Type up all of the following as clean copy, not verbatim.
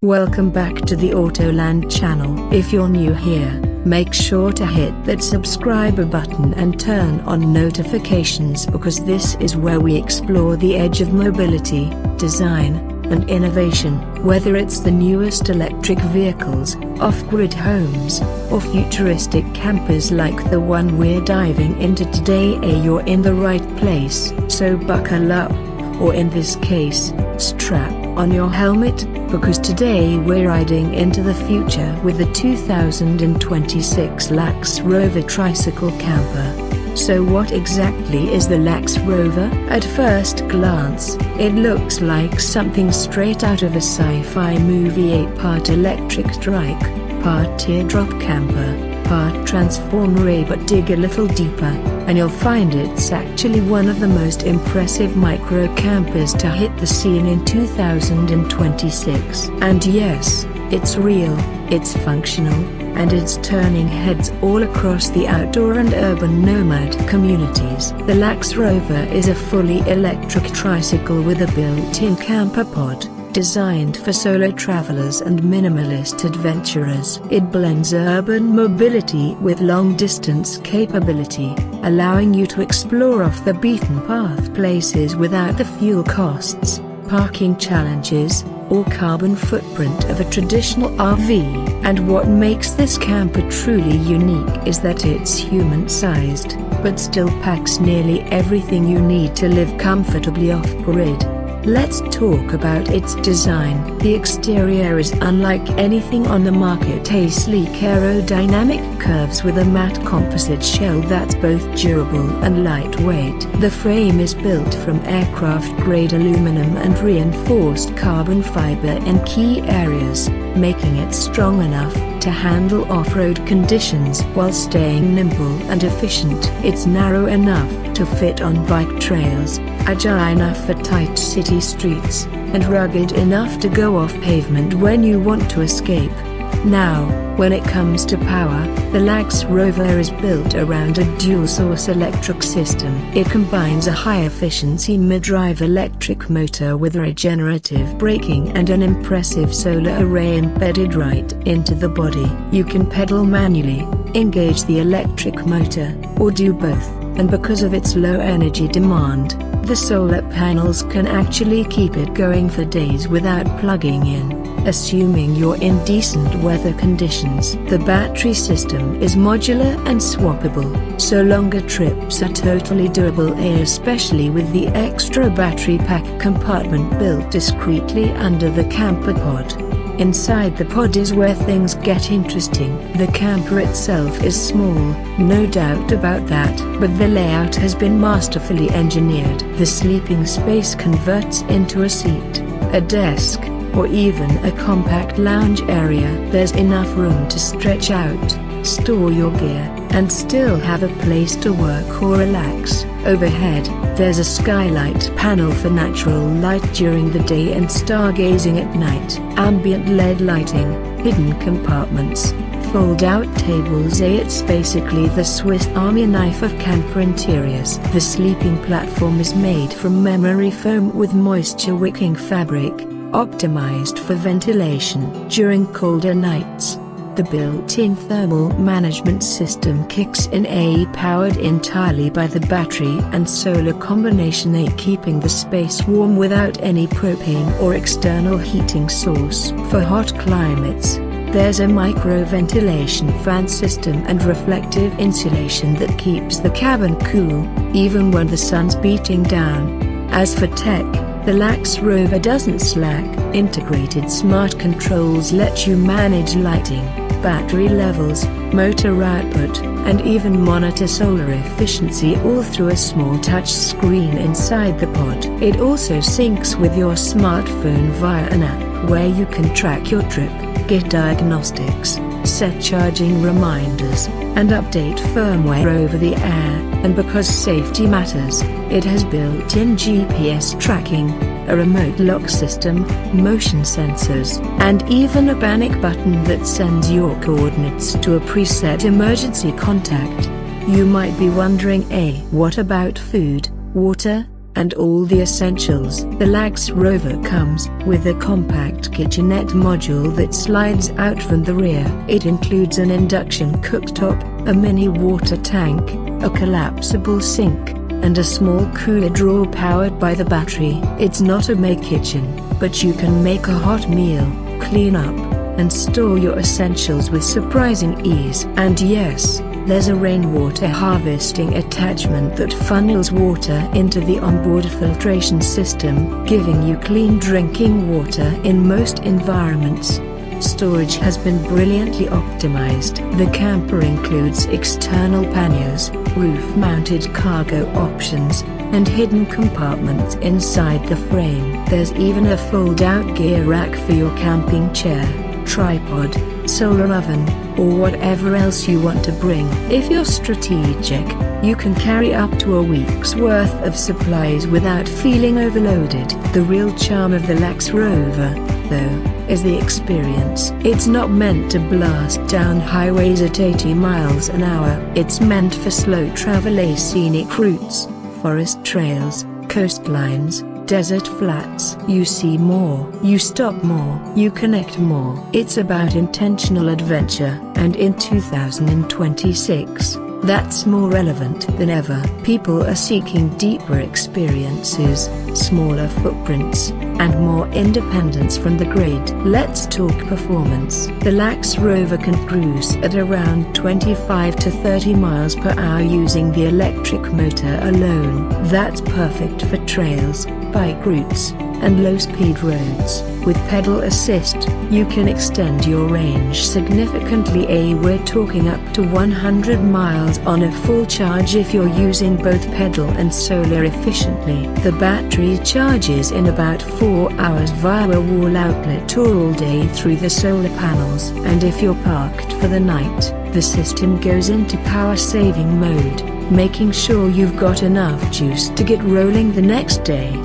Welcome back to the Autoland channel. If you're new here, make sure to hit that subscribe button and turn on notifications because this is where we explore the edge of mobility, design, and innovation. Whether it's the newest electric vehicles, off-grid homes, or futuristic campers like the one we're diving into today, you're in the right place. So buckle up, or in this case, strap on your helmet, because today we're riding into the future with the 2026 Laxe Rover Tricycle Camper. So what exactly is the Laxe Rover? At first glance, it looks like something straight out of a sci-fi movie. A part electric trike, part teardrop camper, part transformer. But dig a little deeper, and you'll find it's actually one of the most impressive micro campers to hit the scene in 2026. And yes, it's real, it's functional, and it's turning heads all across the outdoor and urban nomad communities. The Laxe Rover is a fully electric tricycle with a built-in camper pod, designed for solo travelers and minimalist adventurers. It blends urban mobility with long-distance capability, allowing you to explore off-the-beaten-path places without the fuel costs, parking challenges, or carbon footprint of a traditional RV. And what makes this camper truly unique is that it's human-sized, but still packs nearly everything you need to live comfortably off-grid. Let's talk about its design. The exterior is unlike anything on the market. A sleek aerodynamic curves with a matte composite shell that's both durable and lightweight. The frame is built from aircraft-grade aluminum and reinforced carbon fiber in key areas, making it strong enough to handle off-road conditions while staying nimble and efficient. It's narrow enough to fit on bike trails, agile enough for tight city streets, and rugged enough to go off pavement when you want to escape. Now, when it comes to power, the Laxe Rover is built around a dual-source electric system. It combines a high-efficiency mid-drive electric motor with regenerative braking and an impressive solar array embedded right into the body. You can pedal manually, engage the electric motor, or do both, and because of its low energy demand, the solar panels can actually keep it going for days without plugging in, assuming you're in decent weather conditions. The battery system is modular and swappable, so longer trips are totally doable, especially with the extra battery pack compartment built discreetly under the camper pod. Inside the pod is where things get interesting. The camper itself is small, no doubt about that, but the layout has been masterfully engineered. The sleeping space converts into a seat, a desk, or even a compact lounge area. There's enough room to stretch out, store your gear, and still have a place to work or relax. Overhead, there's a skylight panel for natural light during the day and stargazing at night. Ambient LED lighting, hidden compartments, fold-out tables. It's basically the Swiss Army knife of camper interiors. The sleeping platform is made from memory foam with moisture-wicking fabric, optimized for ventilation during colder nights. The built-in thermal management system kicks in, powered entirely by the battery and solar combination, keeping the space warm without any propane or external heating source. For hot climates, there's a micro-ventilation fan system and reflective insulation that keeps the cabin cool, even when the sun's beating down. As for tech, the Laxe Rover doesn't slack. Integrated smart controls let you manage lighting, battery levels, motor output, and even monitor solar efficiency, all through a small touch screen inside the pod. It also syncs with your smartphone via an app, where you can track your trip, get diagnostics, set charging reminders, and update firmware over the air. And because safety matters, it has built-in GPS tracking, a remote lock system, motion sensors, and even a panic button that sends your coordinates to a preset emergency contact. You might be wondering, what about food, water, and all the essentials. The Laxe Rover comes with a compact kitchenette module that slides out from the rear. It includes an induction cooktop, a mini water tank, a collapsible sink, and a small cooler drawer powered by the battery. It's not a make kitchen, but you can make a hot meal, clean up, and store your essentials with surprising ease. And yes, there's a rainwater harvesting attachment that funnels water into the onboard filtration system, giving you clean drinking water in most environments. Storage has been brilliantly optimized. The camper includes external panniers, roof-mounted cargo options, and hidden compartments inside the frame. There's even a fold-out gear rack for your camping chair, tripod, solar oven, or whatever else you want to bring. If you're strategic, you can carry up to a week's worth of supplies without feeling overloaded. The real charm of the Laxe Rover, though, is the experience. It's not meant to blast down highways at 80 miles an hour. It's meant for slow travel, scenic routes, forest trails, coastlines, desert flats. You see more, you stop more, you connect more. It's about intentional adventure, and in 2026, that's more relevant than ever. People are seeking deeper experiences, smaller footprints, and more independence from the grid. Let's talk performance. The Laxe Rover can cruise at around 25 to 30 miles per hour using the electric motor alone. That's perfect for trails, bike routes, and low-speed roads. With pedal assist, you can extend your range significantly. We're talking up to 100 miles on a full charge if you're using both pedal and solar efficiently. The battery charges in about 4 hours via a wall outlet or all day through the solar panels. And if you're parked for the night, the system goes into power-saving mode, making sure you've got enough juice to get rolling the next day.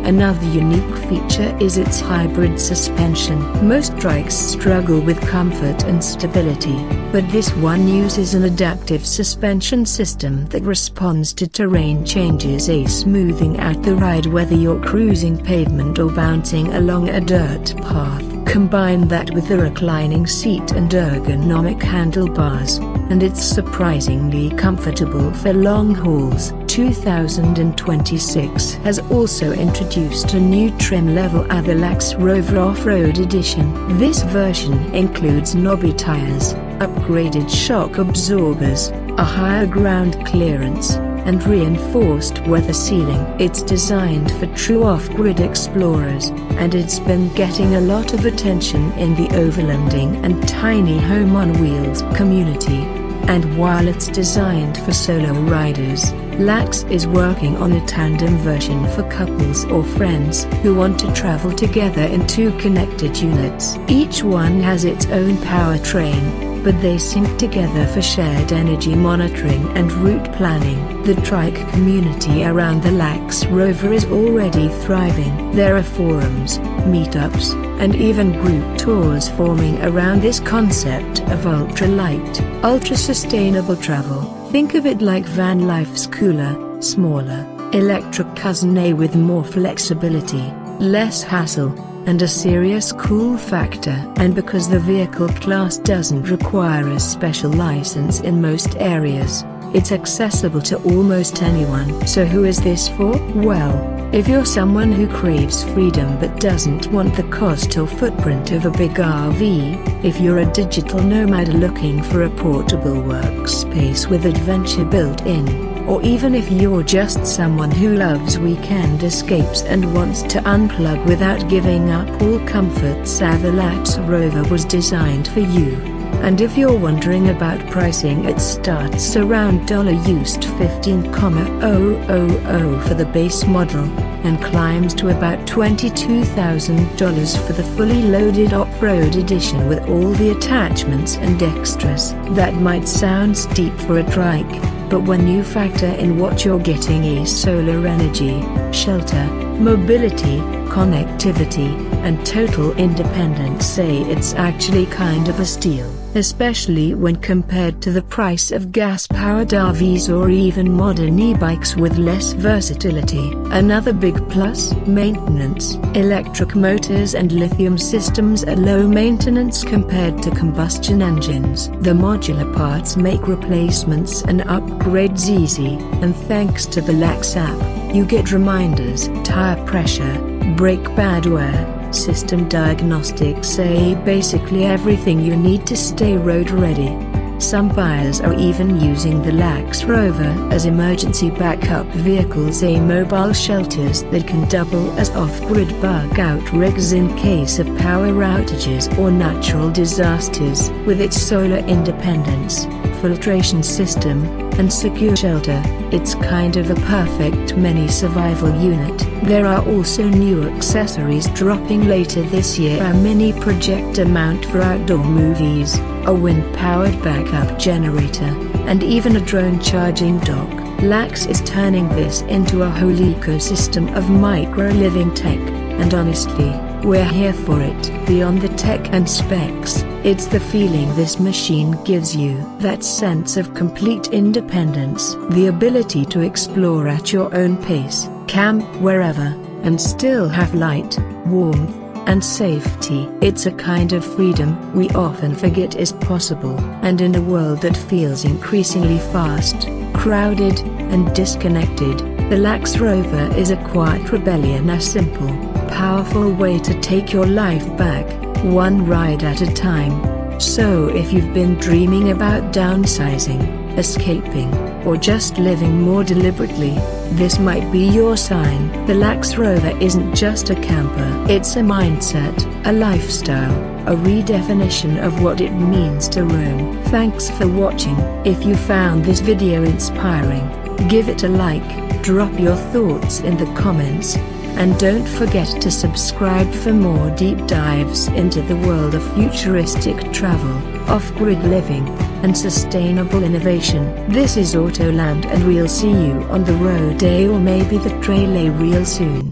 Another unique feature is its hybrid suspension. Most trikes struggle with comfort and stability, but this one uses an adaptive suspension system that responds to terrain changes, smoothing out the ride whether you're cruising pavement or bouncing along a dirt path. Combine that with a reclining seat and ergonomic handlebars, and it's surprisingly comfortable for long hauls. 2026 has also introduced a new trim level, the Laxe Rover Off-Road Edition. This version includes knobby tires, upgraded shock absorbers, a higher ground clearance, and reinforced weather sealing. It's designed for true off-grid explorers, and it's been getting a lot of attention in the overlanding and tiny home on wheels community. And while it's designed for solo riders, Laxe is working on a tandem version for couples or friends who want to travel together in two connected units. Each one has its own powertrain, but they sync together for shared energy monitoring and route planning. The Trike community around the Laxe Rover is already thriving. There are forums, meetups, and even group tours forming around this concept of ultra-light, ultra-sustainable travel. Think of it like van life's cooler, smaller, electric cousin with more flexibility, less hassle, and a serious cool factor. And because the vehicle class doesn't require a special license in most areas, it's accessible to almost anyone. So who is this for? Well, if you're someone who craves freedom but doesn't want the cost or footprint of a big RV, if you're a digital nomad looking for a portable workspace with adventure built in, or even if you're just someone who loves weekend escapes and wants to unplug without giving up all comforts, the Laxe Rover was designed for you. And if you're wondering about pricing, it starts around used $15,000 for the base model, and climbs to about $22,000 for the fully loaded off-road edition with all the attachments and extras. That might sound steep for a trike, but when you factor in what you're getting, solar energy, shelter, mobility, connectivity, and total independence, it's actually kind of a steal. especially when compared to the price of gas-powered RVs or even modern e-bikes with less versatility. Another big plus: maintenance. Electric motors and lithium systems are low maintenance compared to combustion engines. The modular parts make replacements and upgrades easy, and thanks to the Laxe app, you get reminders, tire pressure, brake pad wear, system diagnostics, say basically everything you need to stay road ready. Some buyers are even using the Laxe Rover as emergency backup vehicles, mobile shelters that can double as off-grid bug-out rigs in case of power outages or natural disasters. With its solar independence, filtration system, and secure shelter, it's kind of a perfect mini survival unit. There are also new accessories dropping later this year: a mini projector mount for outdoor movies, a wind-powered backup generator, and even a drone charging dock. Laxe is turning this into a whole ecosystem of micro-living tech, and honestly, we're here for it. Beyond the tech and specs, it's the feeling this machine gives you. That sense of complete independence, the ability to explore at your own pace, camp wherever, and still have light, warmth, and safety. It's a kind of freedom we often forget is possible. And in a world that feels increasingly fast, crowded, and disconnected, the Laxe Rover is a quiet rebellion, a simple, powerful way to take your life back, one ride at a time. So if you've been dreaming about downsizing, escaping, or just living more deliberately, this might be your sign. The Laxe Rover isn't just a camper, it's a mindset, a lifestyle, a redefinition of what it means to roam. Thanks for watching. If you found this video inspiring, give it a like, drop your thoughts in the comments, and don't forget to subscribe for more deep dives into the world of futuristic travel, off-grid living, and sustainable innovation. This is Autoland, and we'll see you on the road, or maybe the trail real soon.